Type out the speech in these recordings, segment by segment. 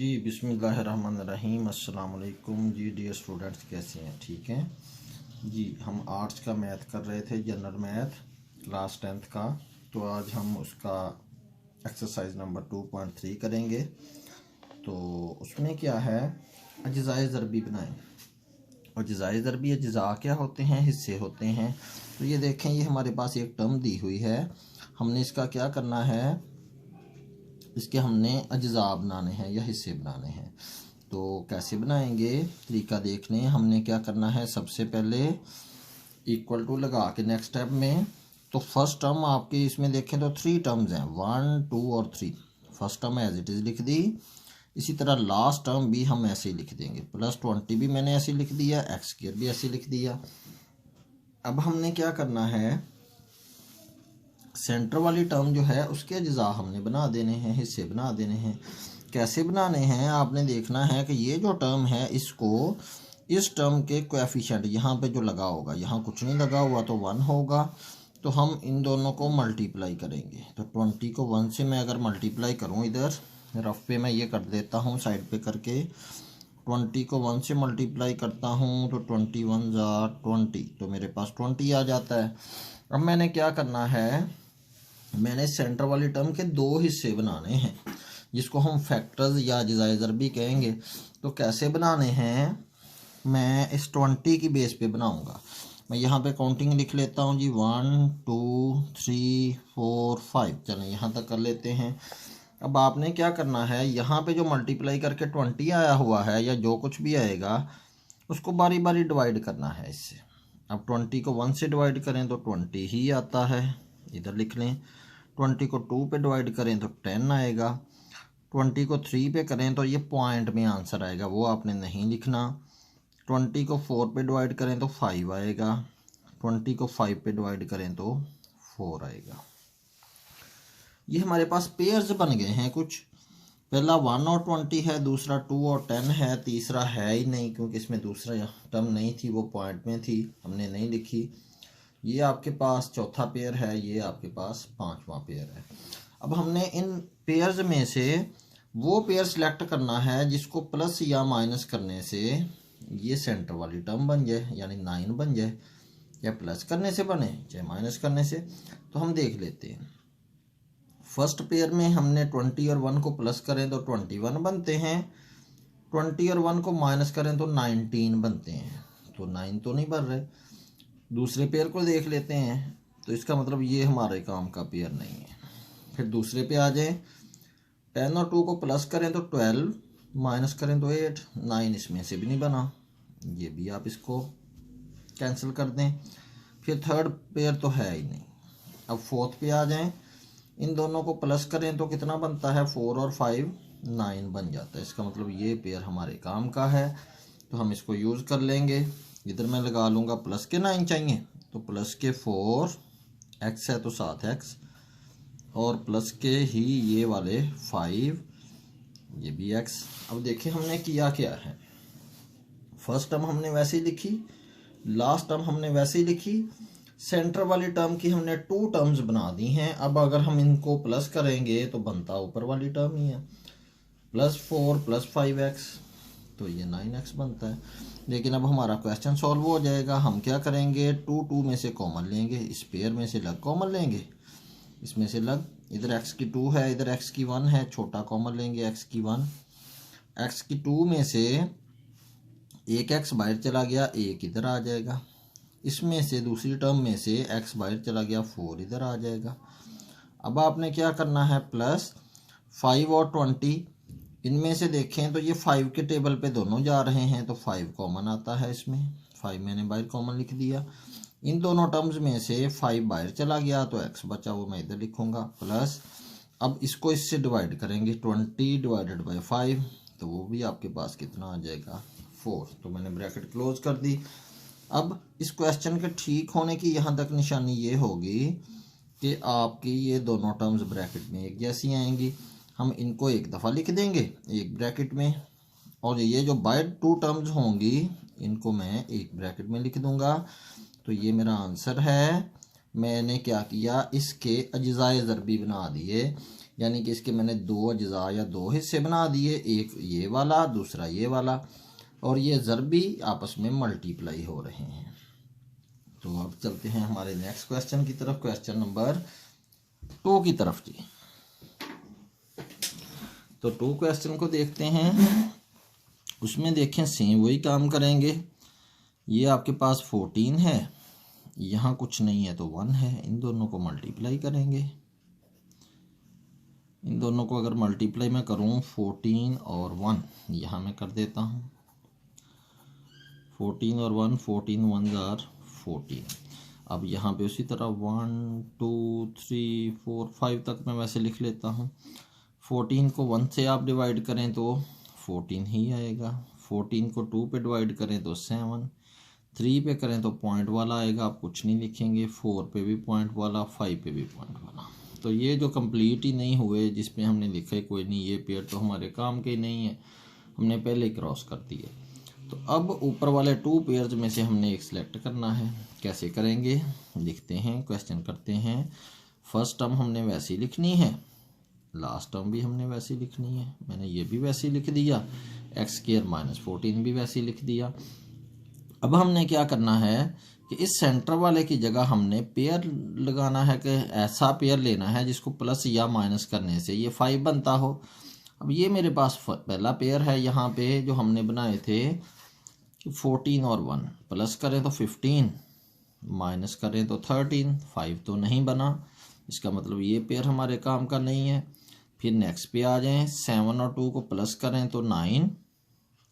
जी बिस्मिल्लाहिर्रहमानिर्रहीम अस्सलाम वालेकुम जी डियर स्टूडेंट्स, कैसे हैं? ठीक हैं जी। हम आर्ट्स का मैथ कर रहे थे, जनरल मैथ क्लास 10th का। तो आज हम उसका एक्सरसाइज नंबर 2.3 करेंगे। तो उसमें क्या है, अज्जाए ज़रबी बनाएं। और अज्जाए ज़रबी, अज्जा क्या होते हैं? हिस्से होते हैं। तो ये देखें, ये हमारे पास एक टर्म दी हुई है। हमने इसका क्या करना है, इसके हमने अज्जा बनाने हैं या हिस्से बनाने हैं। तो कैसे बनाएंगे, तरीका देख लें। हमने क्या करना है, सबसे पहले इक्वल टू लगा के नेक्स्ट स्टेप में, तो फर्स्ट टर्म आपके इसमें देखें तो 3 टर्म्स हैं, 1, 2 और 3। First term as it is लिख दी। इसी तरह लास्ट टर्म भी हम ऐसे ही लिख देंगे। +20 भी मैंने ऐसे लिख दिया, x² भी ऐसे लिख दिया। अब हमने क्या करना है, सेंटर वाली टर्म जो है उसके अज्जा हमने बना देने हैं, हिस्से बना देने हैं। कैसे बनाने हैं, आपने देखना है कि ये जो टर्म है इसको, इस टर्म के कोएफिशिएंट यहाँ पे जो लगा होगा, यहाँ कुछ नहीं लगा हुआ तो 1 होगा। तो हम इन दोनों को मल्टीप्लाई करेंगे। तो 20 को 1 से मैं अगर मल्टीप्लाई करूँ, इधर रफ पे मैं ये कर देता हूँ साइड पे करके, 20 को 1 से मल्टीप्लाई करता हूँ तो 21 × 20, तो मेरे पास 20 आ जाता है। अब मैंने क्या करना है, मैंने सेंटर वाली टर्म के 2 हिस्से बनाने हैं, जिसको हम फैक्टर्स या अज्जाए ज़रबी कहेंगे। तो कैसे बनाने हैं, मैं इस 20 की बेस पे बनाऊंगा। मैं यहाँ पे काउंटिंग लिख लेता हूँ जी, 1 2 3 4 5। चलें यहाँ तक कर लेते हैं। अब आपने क्या करना है, यहाँ पे जो मल्टीप्लाई करके 20 आया हुआ है या जो कुछ भी आएगा उसको बारी बारी डिवाइड करना है इससे। अब 20 को 1 से डिवाइड करें तो 20 ही आता है, इधर लिख लें। 20 को 2 पे डिवाइड करें तो 10 आएगा। 20 को 3 पे करें तो ये पॉइंट में आंसर आएगा, वो आपने नहीं लिखना। 20 को 4 पे डिवाइड करें तो 5 आएगा। 20 को 5 पे डिवाइड करें तो 4 आएगा। ये हमारे पास पेयर्स बन गए हैं कुछ। पहला 1 और 20 है, दूसरा 2 और 10 है, तीसरा है ही नहीं क्योंकि इसमें दूसरा टर्म नहीं थी, वो पॉइंट में थी, हमने नहीं लिखी। ये आपके पास चौथा पेयर है, ये आपके पास 5वां पेयर है। अब हमने इन पेयर्स में से वो पेयर सिलेक्ट करना है जिसको प्लस या माइनस करने से ये सेंटर वाली टर्म बन जाए, यानी 9 बन जाए। या प्लस करने से बने चाहे माइनस करने से। तो हम देख लेते हैं। फर्स्ट पेयर में हमने 20 और 1 को प्लस करें तो 21 बनते हैं, 20 और 1 को माइनस करें तो 19 बनते हैं। तो 9 तो नहीं बन रहे। दूसरे पेयर को देख लेते हैं, तो इसका मतलब ये हमारे काम का पेयर नहीं है। फिर दूसरे पे आ जाए, 10 और 2 को प्लस करें तो 12, माइनस करें तो 8, 9 इसमें से भी नहीं बना, ये भी आप इसको कैंसिल कर दें। फिर थर्ड पेयर तो है ही नहीं। अब फोर्थ पे आ जाएं, इन दोनों को प्लस करें तो कितना बनता है, 4 और 5 9 बन जाता है। इसका मतलब ये पेयर हमारे काम का है, तो हम इसको यूज़ कर लेंगे। इधर मैं लगा लूँगा प्लस के 9 चाहिए, तो प्लस के 4, x है तो 7x, और प्लस के ही ये वाले 5, ये भी x। अब देखिए हमने किया क्या है, फर्स्ट टर्म हमने वैसे ही लिखी, लास्ट टर्म हमने वैसे ही लिखी, सेंटर वाली टर्म की हमने 2 टर्म्स बना दी हैं। अब अगर हम इनको प्लस करेंगे तो बनता ऊपर वाली टर्म ही है, +4 + 5x, तो ये 9x बनता है। लेकिन अब हमारा क्वेश्चन सॉल्व हो जाएगा। हम क्या करेंगे, 2 में से कॉमन लेंगे, इस पेयर में से लग कॉमन लेंगे, इसमें से लग, इधर x की 2 है, इधर x की 1 है, छोटा कॉमन लेंगे, x की 1। x की 2 में से एक x बाहर चला गया, एक इधर आ जाएगा। इसमें से दूसरी टर्म में से x बाहर चला गया, 4 इधर आ जाएगा। अब आपने क्या करना है, +5 और 20, इनमें से देखें तो ये 5 के टेबल पे दोनों जा रहे हैं, तो 5 कॉमन आता है इसमें, 5 मैंने बाहर कॉमन लिख दिया। इन दोनों टर्म्स में से 5 बाहर चला गया तो x बचा, वो मैं इधर लिखूंगा, प्लस, अब इसको इससे डिवाइड करेंगे, 20 / 5, तो वो भी आपके पास कितना आ जाएगा, 4। तो मैंने ब्रैकेट क्लोज कर दी। अब इस क्वेश्चन के ठीक होने की यहाँ तक निशानी ये होगी कि आपकी ये दोनों टर्म्स ब्रैकेट में एक जैसी आएंगी। हम इनको एक दफ़ा लिख देंगे एक ब्रैकेट में, और ये जो बाय 2 टर्म्स होंगी इनको मैं एक ब्रैकेट में लिख दूंगा। तो ये मेरा आंसर है। मैंने क्या किया, इसके अज्जाए ज़रबी बना दिए। यानी कि इसके मैंने दो अज्जा या दो हिस्से बना दिए, एक ये वाला दूसरा ये वाला, और ये ज़र भी आपस में मल्टीप्लाई हो रहे हैं। तो अब चलते हैं हमारे नेक्स्ट क्वेश्चन की तरफ, क्वेश्चन नंबर 2 की तरफ जी। तो 2 क्वेश्चन को देखते हैं। उसमें देखें सेम वही काम करेंगे। ये आपके पास 14 है, यहाँ कुछ नहीं है तो 1 है, इन दोनों को मल्टीप्लाई करेंगे। इन दोनों को अगर मल्टीप्लाई मैं करूँ 14 और 1, यहाँ मैं कर देता हूँ 14 और 1, 14 1 आर 14। अब यहाँ पे उसी तरह 1 2 3 4 5 तक मैं वैसे लिख लेता हूँ। 14 को 1 से आप डिवाइड करें तो 14 ही आएगा, 14 को 2 पे डिवाइड करें तो 7, 3 पे करें तो पॉइंट वाला आएगा, आप कुछ नहीं लिखेंगे, 4 पे भी पॉइंट वाला, 5 पे भी पॉइंट वाला। तो ये जो कंप्लीट ही नहीं हुए जिस पे हमने लिखा है कोई नहीं, ये पेयर तो हमारे काम के नहीं है, हमने पहले ही क्रॉस कर दिए। तो अब ऊपर वाले 2 पेयर्स में से हमने एक सिलेक्ट करना है। कैसे करेंगे लिखते हैं, क्वेश्चन करते हैं। फर्स्ट टर्म हमने वैसी लिखनी है, लास्ट टर्म भी हमने वैसी लिखनी है। मैंने ये भी वैसी लिख दिया, x² - 14 भी वैसी लिख दिया। अब हमने क्या करना है कि इस सेंटर वाले की जगह हमने पेयर लगाना है, कि ऐसा पेयर लेना है जिसको प्लस या माइनस करने से ये 5 बनता हो। अब ये मेरे पास पहला पेयर है, यहाँ पे जो हमने बनाए थे 14 और 1, प्लस करें तो 15, माइनस करें तो 13, 5 तो नहीं बना, इसका मतलब ये पेयर हमारे काम का नहीं है। फिर नेक्स्ट पे आ जाएं, 7 और 2 को प्लस करें तो 9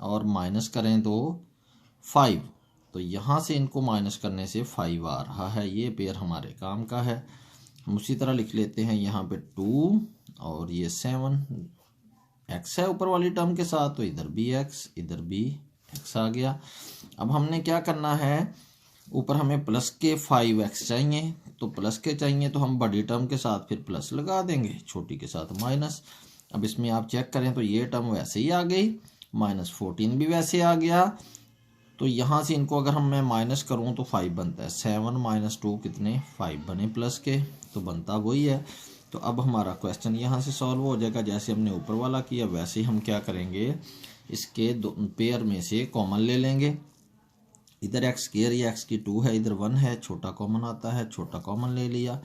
और माइनस करें तो 5, तो यहाँ से इनको माइनस करने से 5 आ रहा है, ये पेयर हमारे काम का है। हम उसी तरह लिख लेते हैं यहाँ पे 2 और ये 7, x है ऊपर वाली टर्म के साथ, तो इधर भी x इधर भी x आ गया। अब हमने क्या करना है, ऊपर हमें प्लस के 5x चाहिए, तो प्लस के चाहिए तो हम बड़ी टर्म के साथ फिर प्लस लगा देंगे, छोटी के साथ माइनस। अब इसमें आप चेक करें तो ये टर्म वैसे ही आ गई, -14 भी वैसे आ गया। तो यहाँ से इनको अगर मैं माइनस करूँ तो 5 बनता है, 7 - 2 कितने 5 बने प्लस के, तो बनता वही है। तो अब हमारा क्वेश्चन यहाँ से सॉल्व हो जाएगा। जैसे हमने ऊपर वाला किया वैसे ही हम क्या करेंगे, इसके दो पेयर में से कॉमन ले लेंगे। इधर x² या x की 2 है, इधर 1 है, छोटा कॉमन आता है, छोटा कॉमन ले लिया।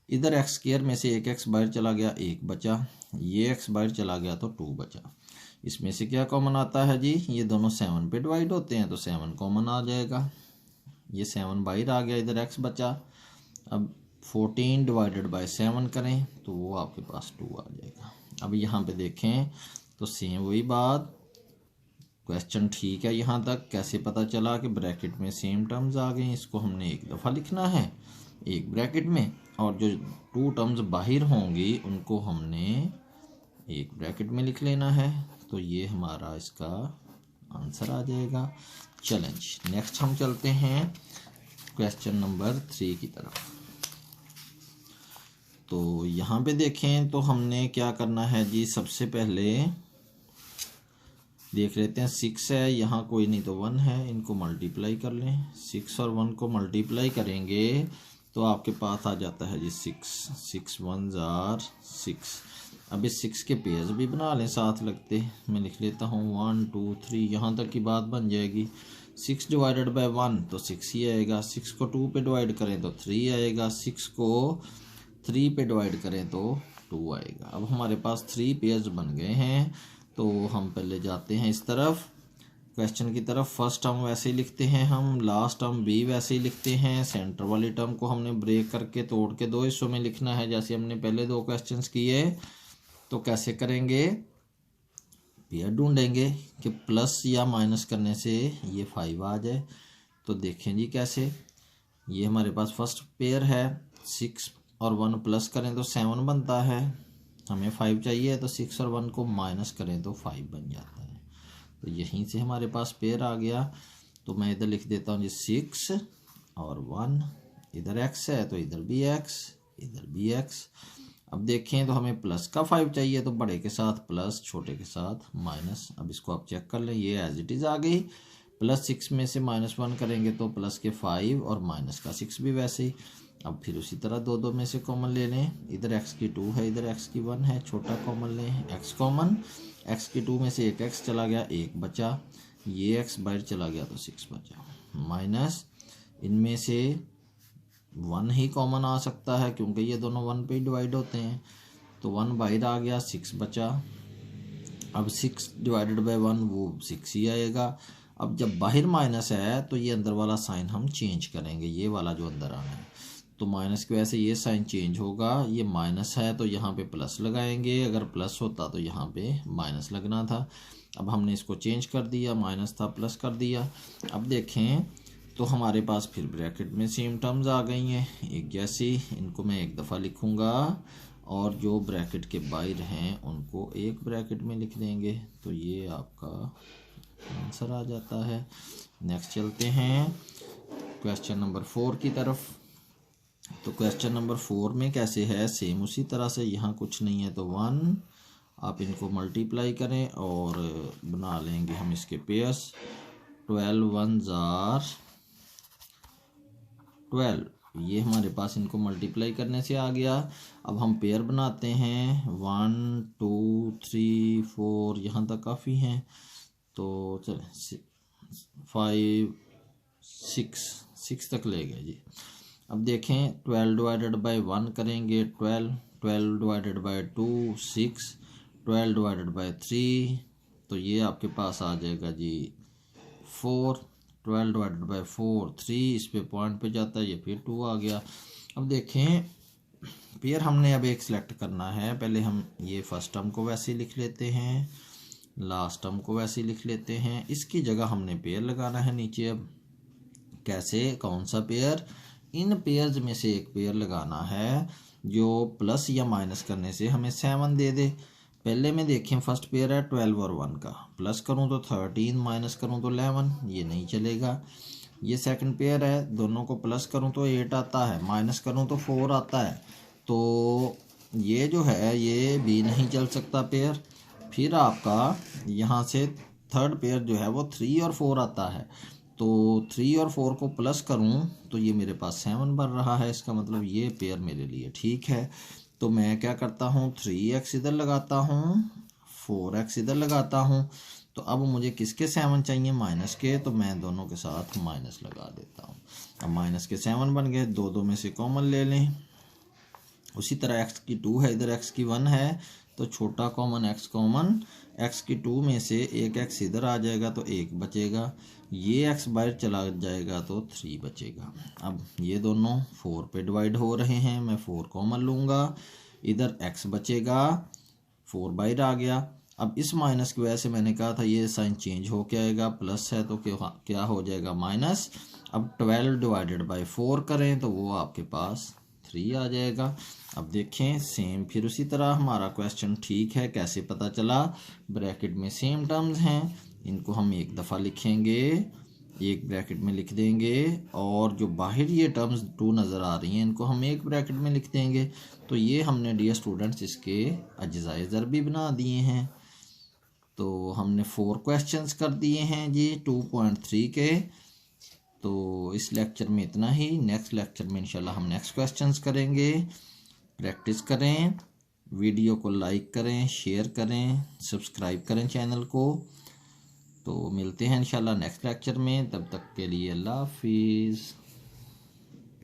इधर x² में से एक x बाहर चला गया, 1 बचा, ये x बाहर चला गया तो 2 बचा। इसमें से क्या कॉमन आता है जी, ये दोनों 7 पे डिवाइड होते हैं तो 7 कॉमन आ जाएगा, ये 7 बाहर आ गया, इधर x बचा। अब 14 डिवाइडेड बाय 7 करें तो वो आपके पास 2 आ जाएगा। अब यहाँ पे देखें तो सेम वही बात, क्वेश्चन ठीक है यहाँ तक। कैसे पता चला कि ब्रैकेट में सेम टर्म्स आ गए, इसको हमने एक दफ़ा लिखना है एक ब्रैकेट में, और जो 2 टर्म्स बाहर होंगी उनको हमने एक ब्रैकेट में लिख लेना है। तो ये हमारा इसका आंसर आ जाएगा। चैलेंज नेक्स्ट हम चलते हैं क्वेश्चन नंबर 3 की तरफ। तो यहाँ पे देखें तो हमने क्या करना है जी, सबसे पहले देख लेते हैं 6 है, यहाँ कोई नहीं तो 1 है, इनको मल्टीप्लाई कर लें। 6 और 1 को मल्टीप्लाई करेंगे तो आपके पास आ जाता है जी 6 1 आर 6। अब इस 6 के पेयर्स भी बना लें साथ लगते, मैं लिख लेता हूँ 1 2 3, यहाँ तक की बात बन जाएगी। 6 डिवाइडेड बाय 1 तो 6 ही आएगा, 6 को 2 पे डिवाइड करें तो 3 आएगा, 6 को 3 पे डिवाइड करें तो 2 आएगा। अब हमारे पास 3 पेयर्स बन गए हैं, तो हम पहले जाते हैं इस तरफ क्वेश्चन की तरफ। फर्स्ट टर्म वैसे ही लिखते हैं हम, लास्ट टर्म भी वैसे ही लिखते हैं। सेंटर वाली टर्म को हमने ब्रेक करके तोड़ के 2 हिस्सों में लिखना है, जैसे हमने पहले 2 क्वेश्चंस किए। तो कैसे करेंगे, पेयर ढूंढेंगे कि प्लस या माइनस करने से ये 5 आ जाए। तो देखें जी कैसे, ये हमारे पास फर्स्ट पेयर है, 6 और 1 प्लस करें तो 7 बनता है, हमें 5 चाहिए तो 6 और 1 को माइनस करें तो 5 बन जाता है। तो यहीं से हमारे पास पेयर आ गया। तो मैं इधर लिख देता हूँ जी 6 और 1, इधर x है तो इधर भी x इधर भी x। अब देखें तो हमें प्लस का 5 चाहिए, तो बड़े के साथ प्लस, छोटे के साथ माइनस। अब इसको आप चेक कर लें, ये एज इट इज़ आ गई। प्लस 6 में से -1 करेंगे तो प्लस के 5 और माइनस का 6 भी वैसे ही। अब फिर उसी तरह दो दो में से कॉमन ले लें, इधर x की 2 है, इधर x की 1 है, छोटा कॉमन लें, x कॉमन, x की 2 में से एक x चला गया, 1 बचा, ये x बाहर चला गया तो 6 बचा, माइनस इनमें से 1 ही कॉमन आ सकता है क्योंकि ये दोनों 1 पे ही डिवाइड होते हैं, तो 1 बाहर आ गया, 6 बचा। अब 6 डिवाइडेड बाय 1 वो 6 ही आएगा। अब जब बाहर माइनस है तो ये अंदर वाला साइन हम चेंज करेंगे, ये वाला जो अंदर आना है, तो माइनस की वजह से ये साइन चेंज होगा, ये माइनस है तो यहाँ पे प्लस लगाएंगे, अगर प्लस होता तो यहाँ पे माइनस लगना था। अब हमने इसको चेंज कर दिया, माइनस था प्लस कर दिया। अब देखें तो हमारे पास फिर ब्रैकेट में सेम टर्म्स आ गई हैं एक जैसी, इनको मैं एक दफ़ा लिखूँगा और जो ब्रैकेट के बाहर हैं उनको एक ब्रैकेट में लिख देंगे, तो ये आपका आंसर आ जाता है। नेक्स्ट चलते हैं क्वेश्चन नंबर 4 की तरफ। तो क्वेश्चन नंबर 4 में कैसे है, सेम उसी तरह से, यहाँ कुछ नहीं है तो 1 आप इनको मल्टीप्लाई करें और बना लेंगे हम इसके पेयर्स। 12 1s are 12, ये हमारे पास इनको मल्टीप्लाई करने से आ गया। अब हम पेयर बनाते हैं, 1 2 3 4, यहाँ तक काफ़ी हैं, तो चल 5 6 तक ले गए जी। अब देखें 12 डिवाइडेड बाय 1 करेंगे 12, 12 डिवाइडेड बाय 2 6, 12 डिवाइडेड बाय 3, तो ये आपके पास आ जाएगा जी 4, 12 डिवाइडेड बाय 4 3, इस पे पॉइंट पे जाता है, ये फिर 2 आ गया। अब देखें पेयर हमने अब एक सिलेक्ट करना है, पहले हम ये फर्स्ट टर्म को वैसे ही लिख लेते हैं, लास्ट टर्म को वैसे ही लिख लेते हैं, इसकी जगह हमने पेयर लगाना है नीचे। अब कैसे, कौन सा पेयर, इन पेयर्स में से एक पेयर लगाना है जो प्लस या माइनस करने से हमें 7 दे दे। पहले में देखें फर्स्ट पेयर है 12 और 1 का, प्लस करूं तो 13, माइनस करूं तो 11, ये नहीं चलेगा। ये सेकंड पेयर है, दोनों को प्लस करूं तो 8 आता है, माइनस करूं तो 4 आता है, तो ये जो है ये भी नहीं चल सकता पेयर। फिर आपका यहाँ से थर्ड पेयर जो है वो 3 और 4 आता है, तो 3 और 4 को प्लस करूं तो ये मेरे पास 7 बन रहा है, इसका मतलब ये पेयर मेरे लिए ठीक है। तो मैं क्या करता हूँ, 3x इधर लगाता हूँ, 4x इधर लगाता हूँ, तो अब मुझे किसके 7 चाहिए, माइनस के, तो मैं दोनों के साथ माइनस लगा देता हूँ। अब माइनस के 7 बन गए, दो में से कॉमन ले लें। उसी तरह x की 2 है, इधर x की 1 है, तो छोटा कॉमन x कॉमन, x की 2 में से एक x इधर आ जाएगा तो 1 बचेगा, ये x बाहर चला जाएगा तो 3 बचेगा। अब ये दोनों 4 पे डिवाइड हो रहे हैं, मैं 4 कॉमन लूँगा, इधर x बचेगा, 4 बाहर आ गया। अब इस माइनस की वजह से मैंने कहा था ये साइन चेंज हो के आएगा, प्लस है तो क्या हो जाएगा, माइनस। अब 12 डिवाइडेड बाई 4 करें तो वो आपके पास 3 आ जाएगा। अब देखें सेम फिर उसी तरह हमारा क्वेश्चन ठीक है, कैसे पता चला, ब्रैकेट में सेम टर्म्स हैं, इनको हम एक दफ़ा लिखेंगे, एक ब्रैकेट में लिख देंगे, और जो बाहर ये टर्म्स 2 नज़र आ रही हैं इनको हम एक ब्रैकेट में लिख देंगे। तो ये हमने डियर स्टूडेंट्स इसके अज्जाए ज़रबी बना दिए हैं। तो हमने 4 क्वेश्चंस कर दिए हैं जी 2.3 के। तो इस लेक्चर में इतना ही, नेक्स्ट लेक्चर में इंशाल्लाह हम नेक्स्ट क्वेश्चंस करेंगे। प्रैक्टिस करें, वीडियो को लाइक करें, शेयर करें, सब्सक्राइब करें चैनल को। तो मिलते हैं इंशाल्लाह नेक्स्ट लेक्चर में, तब तक के लिए अल्लाह हाफिज़।